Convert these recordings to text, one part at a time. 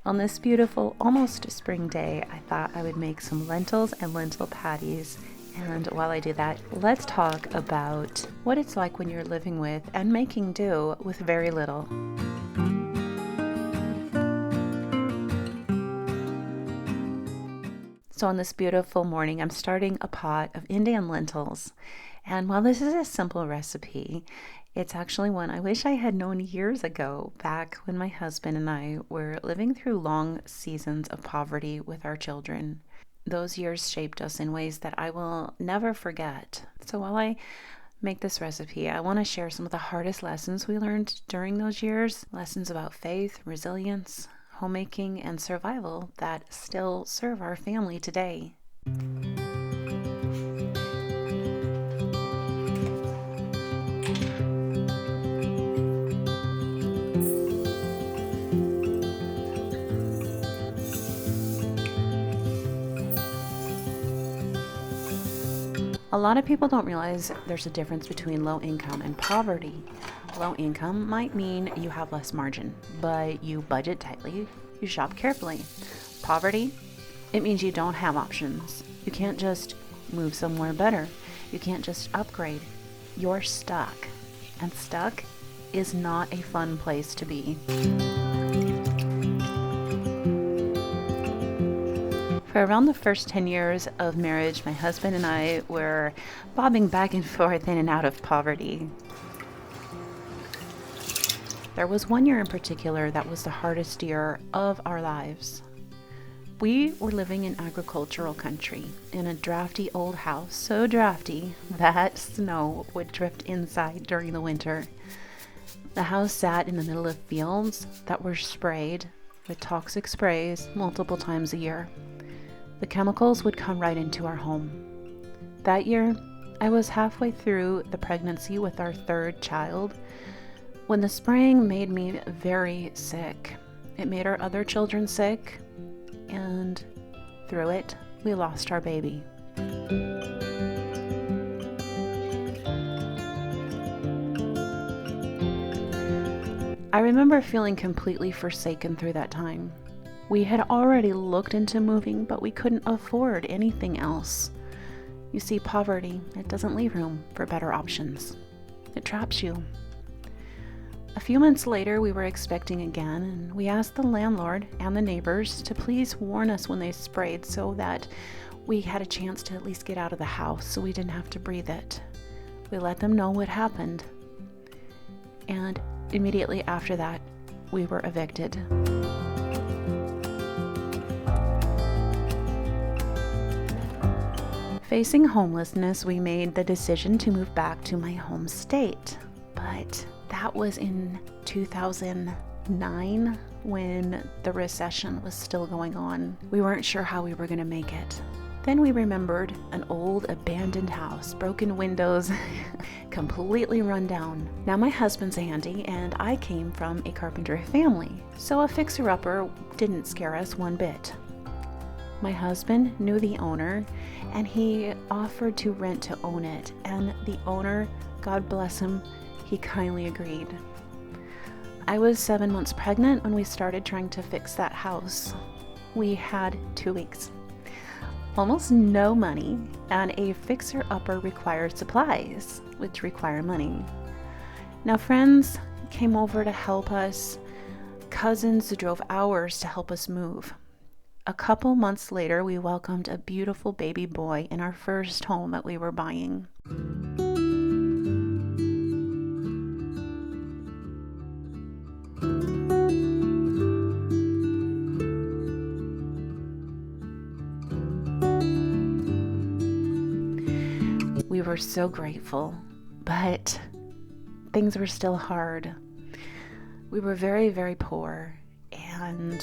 On this beautiful, almost spring day, I thought I would make some lentils and lentil patties. And while I do that, let's talk about what it's like when you're living with and making do with very little. So on this beautiful morning, I'm starting a pot of Indian lentils. And while this is a simple recipe, it's actually one I wish I had known years ago, back when my husband and I were living through long seasons of poverty with our children. Those years shaped us in ways that I will never forget. So while I make this recipe, I want to share some of the hardest lessons we learned during those years, lessons about faith, resilience, homemaking, and survival that still serve our family today. A lot of people don't realize there's a difference between low income and poverty. Low income might mean you have less margin, but you budget tightly, you shop carefully. Poverty, it means you don't have options. You can't just move somewhere better. You can't just upgrade. You're stuck. And stuck is not a fun place to be. For around the first 10 years of marriage, my husband and I were bobbing back and forth in and out of poverty. There was one year in particular that was the hardest year of our lives. We were living in agricultural country in a drafty old house, so drafty that snow would drift inside during the winter. The house sat in the middle of fields that were sprayed with toxic sprays multiple times a year. The chemicals would come right into our home. That year, I was halfway through the pregnancy with our third child when the spraying made me very sick. It made our other children sick, and through it, we lost our baby. I remember feeling completely forsaken through that time. We had already looked into moving, but we couldn't afford anything else. You see, poverty, it doesn't leave room for better options. It traps you. A few months later, we were expecting again, and we asked the landlord and the neighbors to please warn us when they sprayed so that we had a chance to at least get out of the house so we didn't have to breathe it. We let them know what happened. And immediately after that, we were evicted. Facing homelessness, we made the decision to move back to my home state. But that was in 2009 when the recession was still going on. We weren't sure how we were going to make it. Then we remembered an old abandoned house, broken windows, completely run down. Now my husband's handy and I came from a carpenter family, so a fixer-upper didn't scare us one bit. My husband knew the owner and he offered to rent to own it, and the owner, God bless him, he kindly agreed. I was 7 months pregnant when we started trying to fix that house. We had 2 weeks. Almost no money, and a fixer-upper required supplies, which require money. Now friends came over to help us. Cousins drove hours to help us move. A couple months later, we welcomed a beautiful baby boy in our first home that we were buying. We were so grateful, but things were still hard. We were very, very poor, and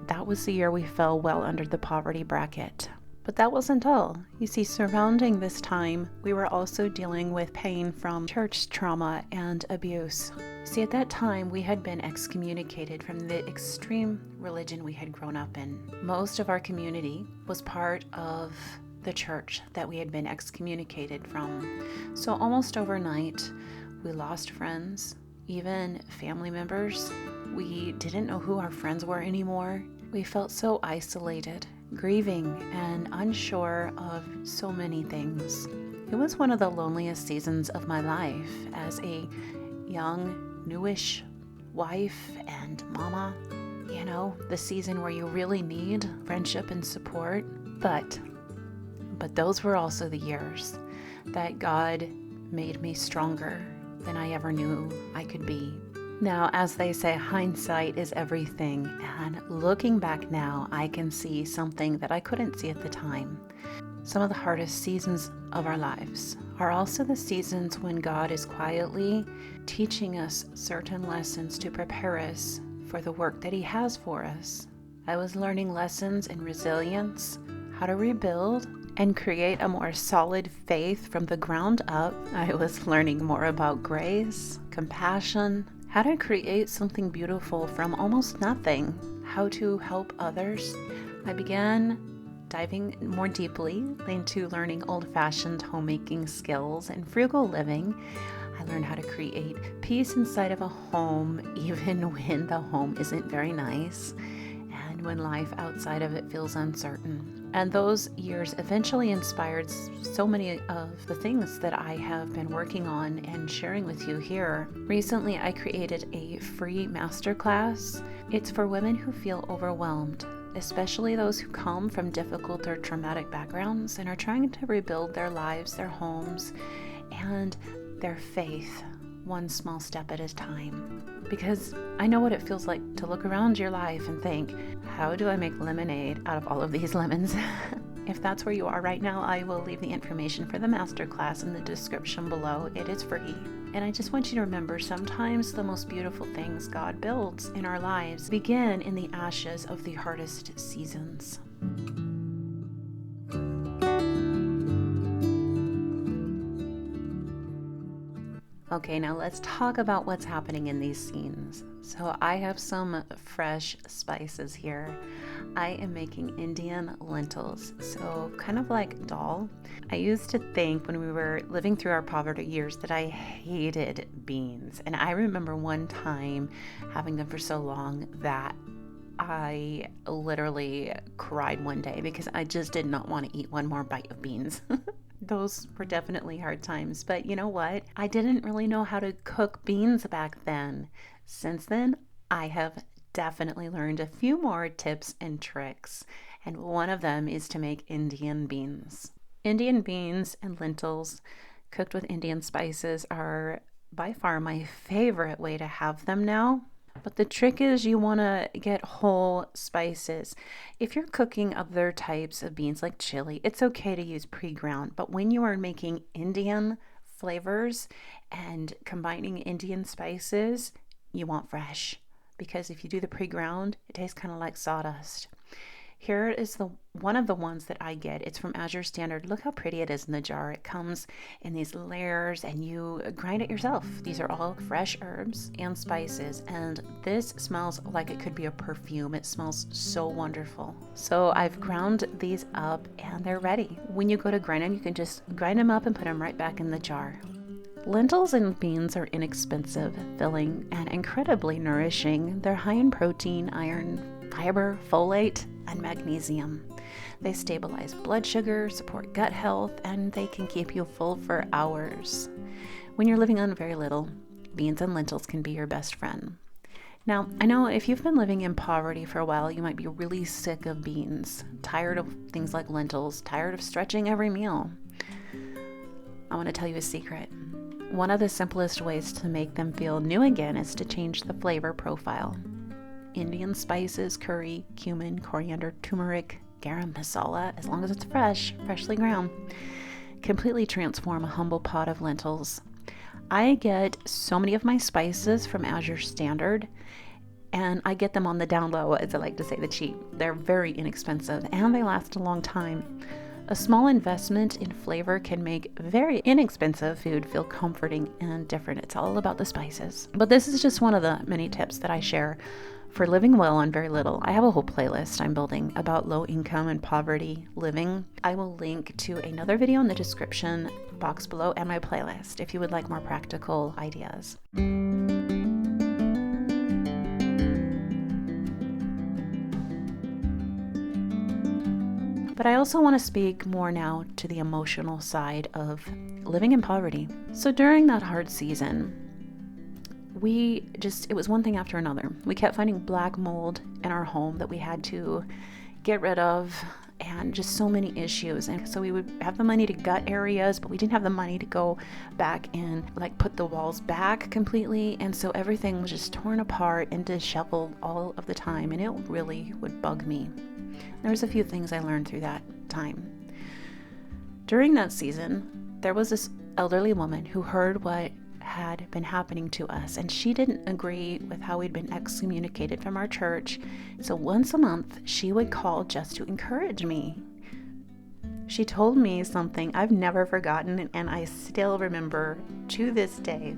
that was the year we fell well under the poverty bracket. But that wasn't all. You see, surrounding this time, we were also dealing with pain from church trauma and abuse. See, at that time, we had been excommunicated from the extreme religion we had grown up in. Most of our community was part of the church that we had been excommunicated from. So almost overnight, we lost friends, even family members. We didn't know who our friends were anymore. We felt so isolated, grieving, and unsure of so many things. It was one of the loneliest seasons of my life as a young, newish wife and mama. You know, the season where you really need friendship and support. But those were also the years that God made me stronger than I ever knew I could be. Now, as they say, hindsight is everything, and looking back now, I can see something that I couldn't see at the time. Some of the hardest seasons of our lives are also the seasons when God is quietly teaching us certain lessons to prepare us for the work that He has for us. I was learning lessons in resilience, how to rebuild, and create a more solid faith from the ground up. I was learning more about grace, compassion, how to create something beautiful from almost nothing, how to help others. I began diving more deeply into learning old-fashioned homemaking skills and frugal living. I learned how to create peace inside of a home, even when the home isn't very nice, and when life outside of it feels uncertain. And those years eventually inspired so many of the things that I have been working on and sharing with you here. Recently, I created a free masterclass. It's for women who feel overwhelmed, especially those who come from difficult or traumatic backgrounds and are trying to rebuild their lives, their homes, and their faith one small step at a time. Because I know what it feels like to look around your life and think, how do I make lemonade out of all of these lemons? If that's where you are right now, I will leave the information for the masterclass in the description below. It is free. And I just want you to remember, sometimes the most beautiful things God builds in our lives begin in the ashes of the hardest seasons. Okay, now let's talk about what's happening in these scenes. So I have some fresh spices here. I am making Indian lentils, so kind of like dal. I used to think when we were living through our poverty years that I hated beans. And I remember one time having them for so long that I literally cried one day because I just did not want to eat one more bite of beans. Those were definitely hard times, but you know what? I didn't really know how to cook beans back then. Since then, I have definitely learned a few more tips and tricks, and one of them is to make Indian beans. Indian beans and lentils cooked with Indian spices are by far my favorite way to have them now. But the trick is you want to get whole spices. If you're cooking other types of beans like chili, it's okay to use pre-ground. But when you are making Indian flavors and combining Indian spices, you want fresh. Because if you do the pre-ground, it tastes kind of like sawdust. Here is one of the ones that I get. It's from Azure Standard. Look how pretty it is in the jar. It comes in these layers and you grind it yourself. These are all fresh herbs and spices, and this smells like it could be a perfume. It smells so wonderful. So I've ground these up and they're ready. When you go to grind them, you can just grind them up and put them right back in the jar. Lentils and beans are inexpensive, filling, and incredibly nourishing. They're high in protein, iron, fiber, folate, and magnesium. They stabilize blood sugar, support gut health, and they can keep you full for hours. When you're living on very little, beans and lentils can be your best friend. Now, I know if you've been living in poverty for a while, you might be really sick of beans, tired of things like lentils, tired of stretching every meal. I want to tell you a secret. One of the simplest ways to make them feel new again is to change the flavor profile. Indian spices, curry, cumin, coriander, turmeric, garam masala, as long as it's freshly ground, completely transform a humble pot of lentils. I get so many of my spices from Azure Standard, and I get them on the down low, as I like to say, the cheap. They're very inexpensive, and they last a long time. A small investment in flavor can make very inexpensive food feel comforting and different. It's all about the spices. But this is just one of the many tips that I share for living well on very little. I have a whole playlist I'm building about low income and poverty living. I will link to another video in the description box below and my playlist if you would like more practical ideas. But I also want to speak more now to the emotional side of living in poverty. So during that hard season, it was one thing after another. We kept finding black mold in our home that we had to get rid of, and just so many issues. And so we would have the money to gut areas, but we didn't have the money to go back and put the walls back completely. And so everything was just torn apart and disheveled all of the time, and it really would bug me. There was a few things I learned through that time. During that season, there was this elderly woman who heard what had been happening to us, and she didn't agree with how we'd been excommunicated from our church. So once a month she would call just to encourage me. She told me something I've never forgotten, and I still remember to this day.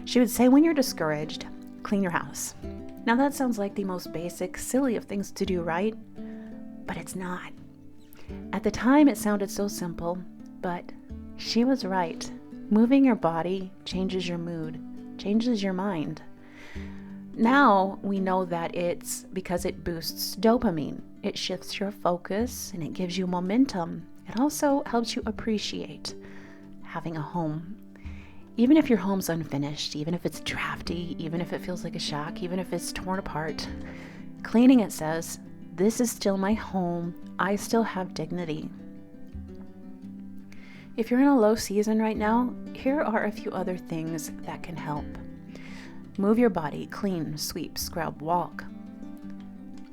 She would say, when you're discouraged, clean your house. Now that sounds like the most basic, silly of things to do, right? But it's not. At the time it sounded so simple, but she was right. Moving your body changes your mood, changes your mind. Now we know that it's because it boosts dopamine. It shifts your focus and it gives you momentum. It also helps you appreciate having a home. Even if your home's unfinished, even if it's drafty, even if it feels like a shack, even if it's torn apart, cleaning it says, this is still my home. I still have dignity. If you're in a low season right now, here are a few other things that can help. Move your body, clean, sweep, scrub, walk.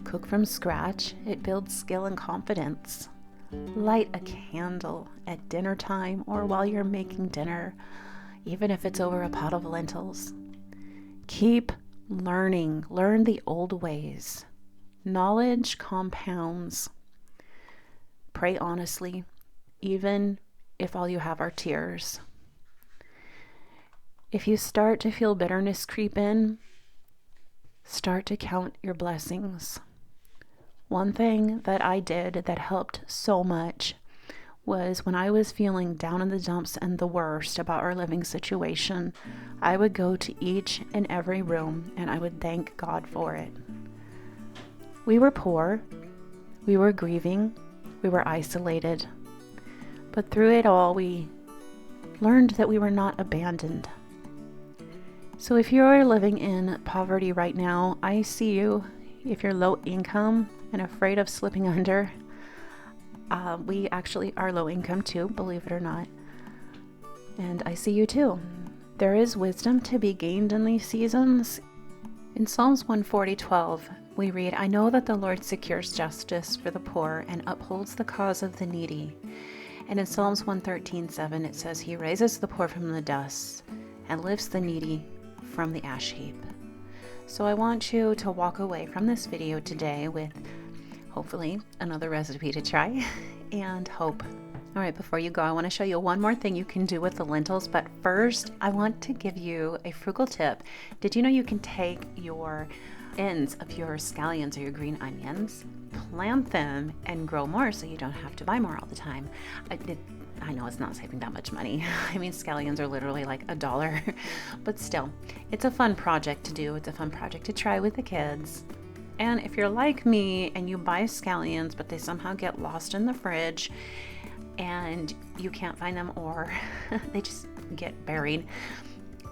Cook from scratch. It builds skill and confidence. Light a candle at dinner time or while you're making dinner, even if it's over a pot of lentils. Keep learning. Learn the old ways. Knowledge compounds. Pray honestly, even if all you have are tears. If you start to feel bitterness creep in, start to count your blessings. One thing that I did that helped so much was when I was feeling down in the dumps and the worst about our living situation, I would go to each and every room and I would thank God for it. We were poor, we were grieving, we were isolated. But through it all, we learned that we were not abandoned. So if you're living in poverty right now, I see you. If you're low income and afraid of slipping under, we actually are low income too, believe it or not. And I see you too. There is wisdom to be gained in these seasons. In Psalms 140:12, we read, I know that the Lord secures justice for the poor and upholds the cause of the needy. And in Psalms 113:7, it says, he raises the poor from the dust and lifts the needy from the ash heap. So I want you to walk away from this video today with hopefully another recipe to try and hope. All right, before you go, I want to show you one more thing you can do with the lentils. But first, I want to give you a frugal tip. Did you know you can take your ends of your scallions or your green onions, plant them and grow more so you don't have to buy more all the time? I know it's not saving that much money. I mean, scallions are literally like $1, but still, it's a fun project to do. It's a fun project to try with the kids. And if you're like me and you buy scallions, but they somehow get lost in the fridge and you can't find them, or they just get buried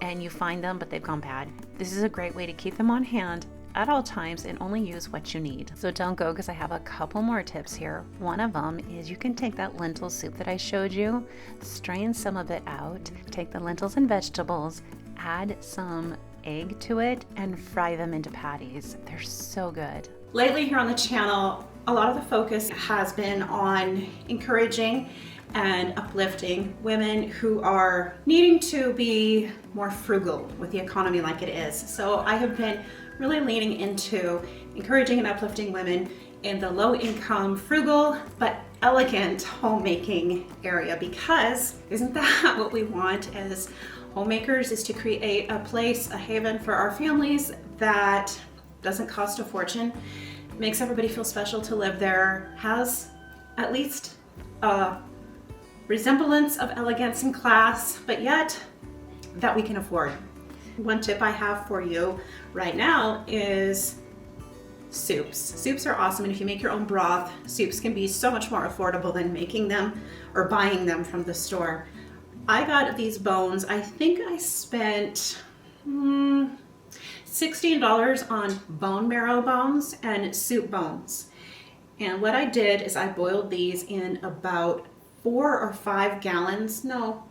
and you find them, but they've gone bad, this is a great way to keep them on hand at all times and only use what you need. So don't go, because I have a couple more tips here. One of them is you can take that lentil soup that I showed you, strain some of it out, take the lentils and vegetables, add some egg to it, and fry them into patties. They're so good. Lately here on the channel, a lot of the focus has been on encouraging and uplifting women who are needing to be more frugal with the economy like it is. So I have been really leaning into encouraging and uplifting women in the low income, frugal, but elegant homemaking area, because isn't that what we want as homemakers, is to create a place, a haven for our families that doesn't cost a fortune, makes everybody feel special to live there, has at least a resemblance of elegance and class, but yet that we can afford. One tip I have for you right now is soups. Soups are awesome, and if you make your own broth, soups can be so much more affordable than making them or buying them from the store. I got these bones. I think I spent $16 on bone marrow bones and soup bones. And what I did is I boiled these in about 4 or 5 gallons, no,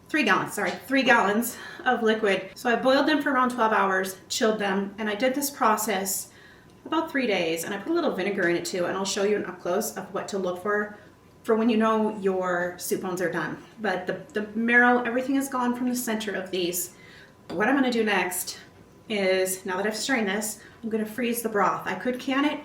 3 gallons, sorry, 3 gallons of liquid. So I boiled them for around 12 hours, chilled them, and I did this process about 3 days, and I put a little vinegar in it too, and I'll show you an up close of what to look for when you know your soup bones are done. But the marrow, everything is gone from the center of these. What I'm gonna do next is, now that I've strained this, I'm gonna freeze the broth. I could can it,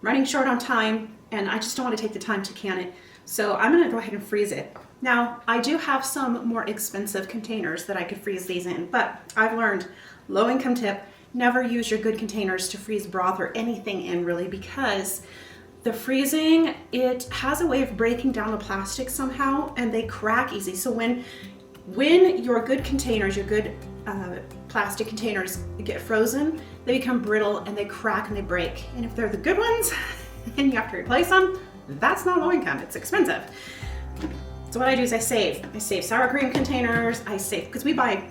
running short on time, and I just don't want to take the time to can it. So I'm gonna go ahead and freeze it. Now, I do have some more expensive containers that I could freeze these in, but I've learned, low income tip, never use your good containers to freeze broth or anything in really, because the freezing, it has a way of breaking down the plastic somehow, and they crack easy. So when your good containers, your good plastic containers get frozen, they become brittle and they crack and they break. And if they're the good ones and you have to replace them, that's not low income, it's expensive. So what I do is I save sour cream containers, because we buy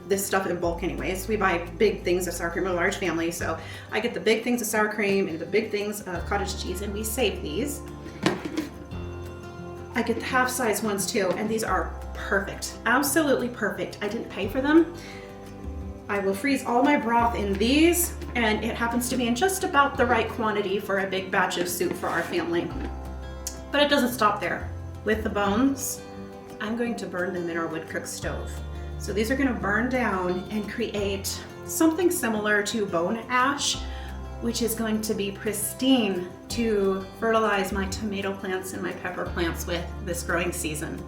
this stuff in bulk anyways. We buy big things of sour cream, we're a large family, so I get the big things of sour cream and the big things of cottage cheese, and we save these. I get the half-size ones too, and these are perfect, absolutely perfect. I didn't pay for them. I will freeze all my broth in these, and it happens to be in just about the right quantity for a big batch of soup for our family. But it doesn't stop there. With the bones, I'm going to burn them in our wood cook stove. So these are going to burn down and create something similar to bone ash, which is going to be pristine to fertilize my tomato plants and my pepper plants with this growing season.